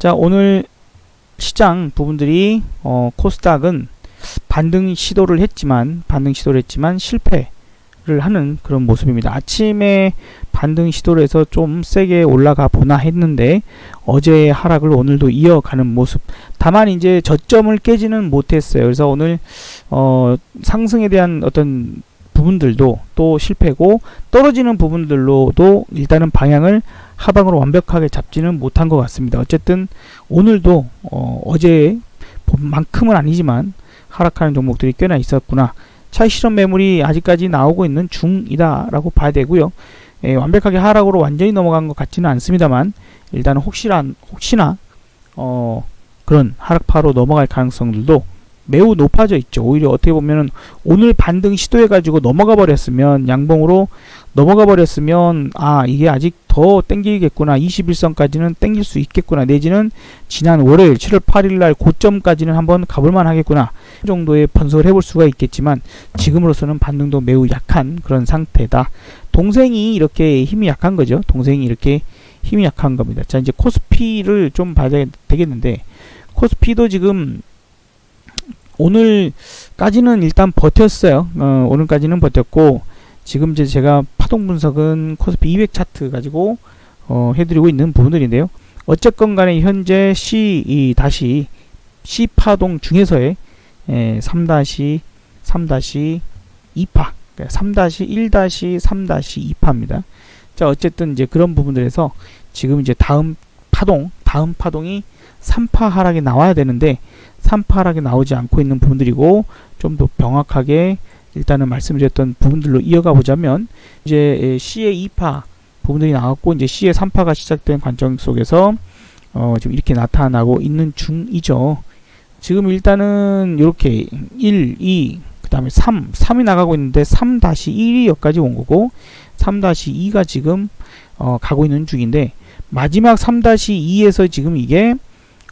자, 오늘 시장 부분들이 코스닥은 반등 시도를 했지만 실패를 하는 그런 모습입니다. 아침에 반등 시도를 해서 좀 세게 올라가 보나 했는데 어제의 하락을 오늘도 이어가는 모습. 다만 이제 저점을 깨지는 못했어요. 그래서 오늘 상승에 대한 어떤 부분들도 또 실패고, 떨어지는 부분들로도 일단은 방향을 하방으로 완벽하게 잡지는 못한 것 같습니다. 어쨌든 오늘도 어제만큼은 아니지만 하락하는 종목들이 꽤나 있었구나. 차익 실현 매물이 아직까지 나오고 있는 중이다라고 봐야 되고요. 완벽하게 하락으로 완전히 넘어간 것 같지는 않습니다만 일단은 혹시나 그런 하락파로 넘어갈 가능성들도 매우 높아져 있죠. 오히려 어떻게 보면은 오늘 반등 시도해가지고 넘어가 버렸으면, 양봉으로 넘어가 버렸으면, 이게 아직 더 땡기겠구나, 21선까지는 땡길 수 있겠구나, 내지는 지난 월요일 7월 8일날 고점까지는 한번 가볼만 하겠구나 정도의 분석을 해볼 수가 있겠지만, 지금으로서는 반등도 매우 약한 그런 상태다. 동생이 이렇게 힘이 약한 거죠. 동생이 이렇게 힘이 약한 겁니다. 자, 이제 코스피를 좀 봐야 되겠는데, 코스피도 지금 오늘까지는 일단 버텼어요. 오늘까지는 버텼고, 지금 이제 제가 파동 분석은 코스피 200 차트 가지고 해드리고 있는 부분들인데요. 어쨌건 간에 현재 C 파동 중에서의 3-2파, 3-1-3-2파입니다. 자, 어쨌든 이제 그런 부분들에서 지금 이제 다음 파동이 3파 하락이 나와야 되는데 3파 하락이 나오지 않고 있는 부분들이고, 좀 더 명확하게 일단은 말씀드렸던 부분들로 이어가 보자면, 이제 C의 2파 부분들이 나왔고, 이제 C의 3파가 시작된 관점 속에서 지금 이렇게 나타나고 있는 중이죠. 지금 일단은 이렇게 1, 2, 그 다음에 3이 나가고 있는데 3-1이 여기까지 온 거고, 3-2가 지금 가고 있는 중인데, 마지막 3-2에서 지금 이게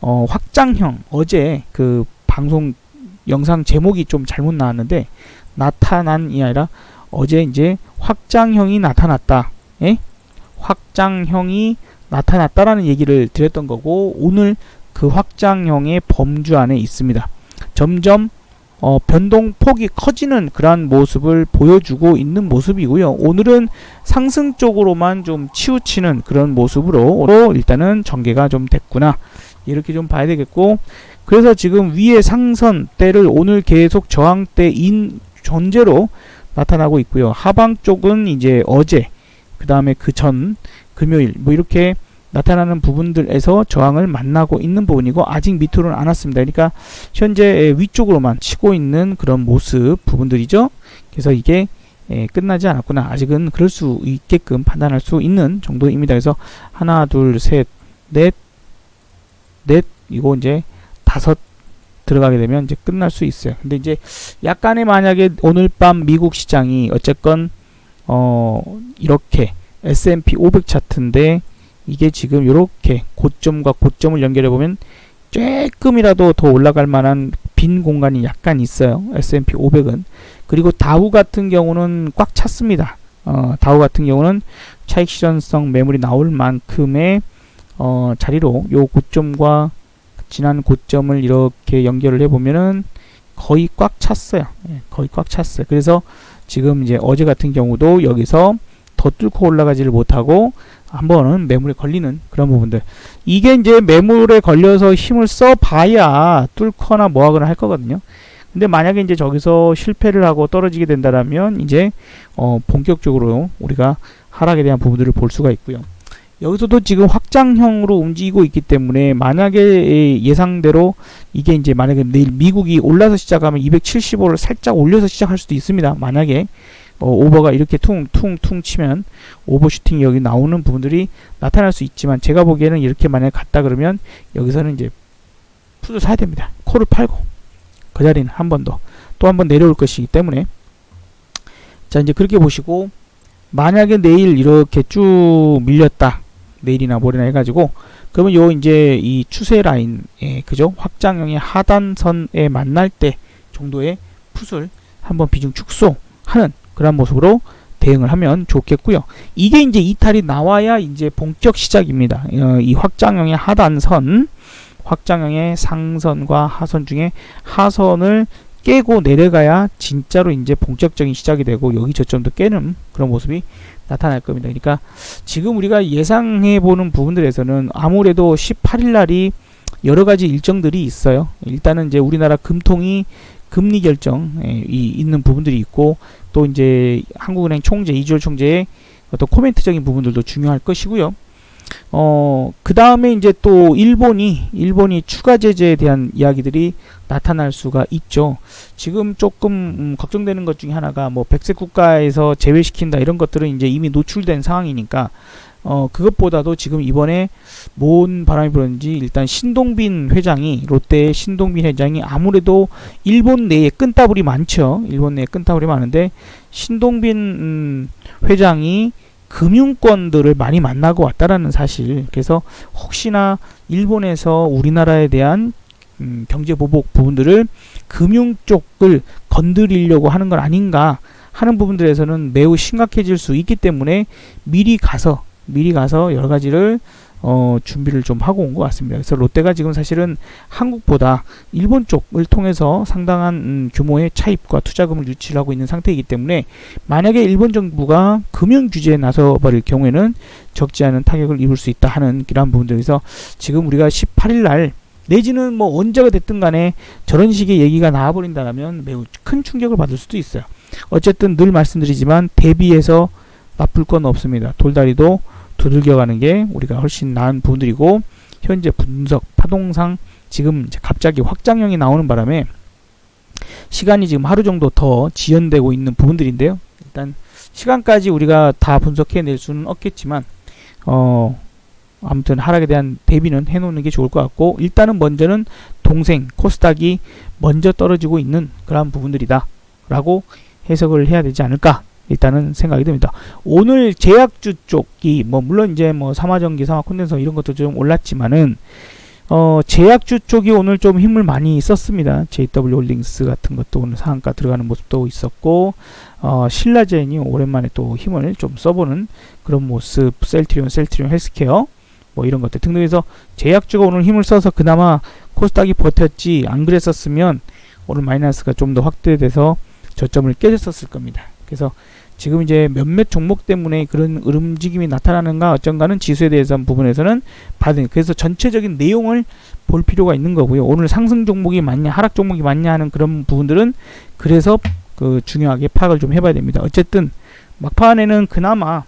확장형, 어제 그 방송 영상 제목이 좀 잘못 나왔는데, 나타난이 아니라 어제 이제 확장형이 나타났다. 확장형이 나타났다라는 얘기를 드렸던 거고, 오늘 그 확장형의 범주 안에 있습니다. 점점 변동폭이 커지는 그러한 모습을 보여주고 있는 모습이고요. 오늘은 상승 쪽으로만 좀 치우치는 그런 모습으로 일단은 전개가 좀 됐구나, 이렇게 좀 봐야 되겠고, 그래서 지금 위에 상선대를 오늘 계속 저항대인 존재로 나타나고 있고요. 하방 쪽은 이제 어제, 그 다음에 그 전 금요일 이렇게 나타나는 부분들에서 저항을 만나고 있는 부분이고, 아직 밑으로는 안 왔습니다. 그러니까 현재 위쪽으로만 치고 있는 그런 모습 부분들이죠. 그래서 이게 끝나지 않았구나, 아직은 그럴 수 있게끔 판단할 수 있는 정도입니다. 그래서 하나, 둘, 셋, 넷, 이거 이제 5 들어가게 되면 이제 끝날 수 있어요. 근데 이제 약간의, 만약에 오늘 밤 미국 시장이 어쨌건 이렇게 S&P 500 차트인데, 이게 지금 이렇게 고점과 고점을 연결해 보면 조금이라도 더 올라갈 만한 빈 공간이 약간 있어요. S&P 500은. 그리고 다우 같은 경우는 꽉 찼습니다. 다우 같은 경우는 차익 실현성 매물이 나올 만큼의 자리로 요 고점과 지난 고점을 이렇게 연결을 해보면은 거의 꽉 찼어요. 거의 꽉 찼어요. 그래서 지금 이제 어제 같은 경우도 여기서 더 뚫고 올라가지를 못하고 한 번은 매물에 걸리는 그런 부분들. 이게 이제 매물에 걸려서 힘을 써봐야 뚫거나 뭐하거나 할 거거든요. 근데 만약에 이제 저기서 실패를 하고 떨어지게 된다라면 이제 본격적으로 우리가 하락에 대한 부분들을 볼 수가 있고요. 여기서도 지금 확장형으로 움직이고 있기 때문에, 만약에 예상대로 이게 이제 만약에 내일 미국이 올라서 시작하면 275를 살짝 올려서 시작할 수도 있습니다. 만약에 오버가 이렇게 퉁퉁퉁 치면 오버슈팅이 여기 나오는 부분들이 나타날 수 있지만, 제가 보기에는 이렇게 만약에 갔다 그러면 여기서는 이제 풋을 사야 됩니다. 콜을 팔고 그 자리는 한 번 더 또 한 번 내려올 것이기 때문에. 자, 이제 그렇게 보시고, 만약에 내일 이렇게 쭉 밀렸다, 내일이나 모레나 해가지고, 그러면 요 이제 이 추세 라인에, 그죠, 확장형의 하단선에 만날 때 정도의 풋을 한번 비중 축소하는 그런 모습으로 대응을 하면 좋겠고요. 이게 이제 이탈이 나와야 이제 본격 시작입니다. 이 확장형의 하단선, 확장형의 상선과 하선 중에 하선을 깨고 내려가야 진짜로 이제 본격적인 시작이 되고 여기 저점도 깨는 그런 모습이 나타날 겁니다. 그러니까 지금 우리가 예상해 보는 부분들에서는 아무래도 18일 날이 여러 가지 일정들이 있어요. 일단은 이제 우리나라 금통이 금리 결정이 있는 부분들이 있고 또 이제 한국은행 총재 이주열 총재의 어떤 코멘트적인 부분들도 중요할 것이고요. 그 다음에 이제 또 일본이 추가 제재에 대한 이야기들이 나타날 수가 있죠. 지금 조금 걱정되는 것 중에 하나가 뭐 백색 국가에서 제외시킨다 이런 것들은 이제 이미 노출된 상황이니까 그것보다도 지금 이번에 뭔 바람이 불었는지 일단 롯데의 신동빈 회장이 아무래도 일본 내에 끈따블이 많죠. 일본 내에 끈따블이 많은데 신동빈 회장이 금융권들을 많이 만나고 왔다라는 사실. 그래서 혹시나 일본에서 우리나라에 대한 경제 보복 부분들을 금융 쪽을 건드리려고 하는 건 아닌가 하는 부분들에서는 매우 심각해질 수 있기 때문에 미리 가서 여러 가지를 준비를 좀 하고 온 것 같습니다. 그래서 롯데가 지금 사실은 한국보다 일본 쪽을 통해서 상당한 규모의 차입과 투자금을 유치를 하고 있는 상태이기 때문에 만약에 일본 정부가 금융 규제에 나서버릴 경우에는 적지 않은 타격을 입을 수 있다 하는 이러한 부분들에서 지금 우리가 18일 날 내지는 뭐 언제가 됐든 간에 저런 식의 얘기가 나와버린다면 매우 큰 충격을 받을 수도 있어요. 어쨌든 늘 말씀드리지만 대비해서 나쁠 건 없습니다. 돌다리도 두들겨가는 게 우리가 훨씬 나은 부분들이고 현재 분석 파동상 지금 이제 갑자기 확장형이 나오는 바람에 시간이 지금 하루 정도 더 지연되고 있는 부분들인데요. 일단 시간까지 우리가 다 분석해낼 수는 없겠지만 아무튼 하락에 대한 대비는 해놓는 게 좋을 것 같고 일단은 먼저는 동생 코스닥이 먼저 떨어지고 있는 그런 부분들이다 라고 해석을 해야 되지 않을까 일단은 생각이 듭니다. 오늘 제약주 쪽이 물론 이제 삼화전기, 삼화콘덴서 이런 것도 좀 올랐지만은 제약주 쪽이 오늘 좀 힘을 많이 썼습니다. JW홀딩스 같은 것도 오늘 상한가 들어가는 모습도 있었고 신라젠이 오랜만에 또 힘을 좀 써보는 그런 모습, 셀트리온 헬스케어 이런 것들 등등 해서 제약주가 오늘 힘을 써서 그나마 코스닥이 버텼지 안 그랬었으면 오늘 마이너스가 좀 더 확대돼서 저점을 깨졌었을 겁니다. 그래서 지금 이제 몇몇 종목 때문에 그런 움직임이 나타나는가 어쩐가는 지수에 대해서 부분에서는 그래서 전체적인 내용을 볼 필요가 있는 거고요. 오늘 상승 종목이 맞냐 하락 종목이 맞냐 하는 그런 부분들은 그래서 중요하게 파악을 좀 해봐야 됩니다. 어쨌든 막판에는 그나마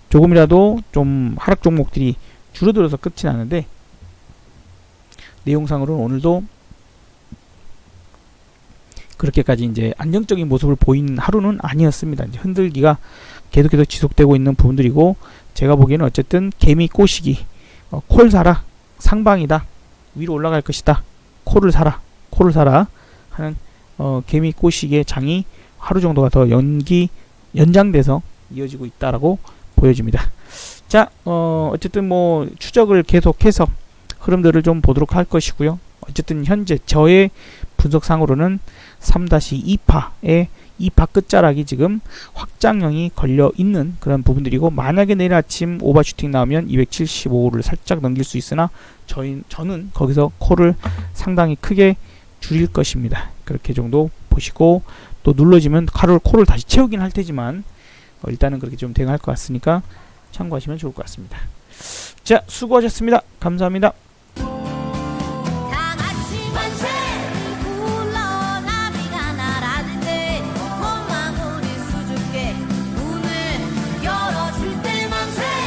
조금이라도 좀 하락 종목들이 줄어들어서 끝이 나는데 내용상으로는 오늘도 그렇게까지 이제 안정적인 모습을 보인 하루는 아니었습니다. 이제 흔들기가 계속해서 지속되고 있는 부분들이고 제가 보기에는 어쨌든 개미 꼬시기 콜 사라 상방이다 위로 올라갈 것이다 콜을 사라 하는 개미 꼬시기의 장이 하루 정도가 더 연장돼서 이어지고 있다라고 보여집니다. 자 어쨌든 추적을 계속해서 흐름들을 좀 보도록 할 것이고요. 어쨌든 현재 저의 분석상으로는 3-2파의 2파 끝자락이 지금 확장형이 걸려 있는 그런 부분들이고 만약에 내일 아침 오버슈팅 나오면 275를 살짝 넘길 수 있으나 저는 거기서 콜을 상당히 크게 줄일 것입니다. 그렇게 정도 보시고 또 눌러지면 콜을 다시 채우긴 할 테지만 일단은 그렇게 좀 대응할 것 같으니까 참고하시면 좋을 것 같습니다. 자, 수고하셨습니다. 감사합니다.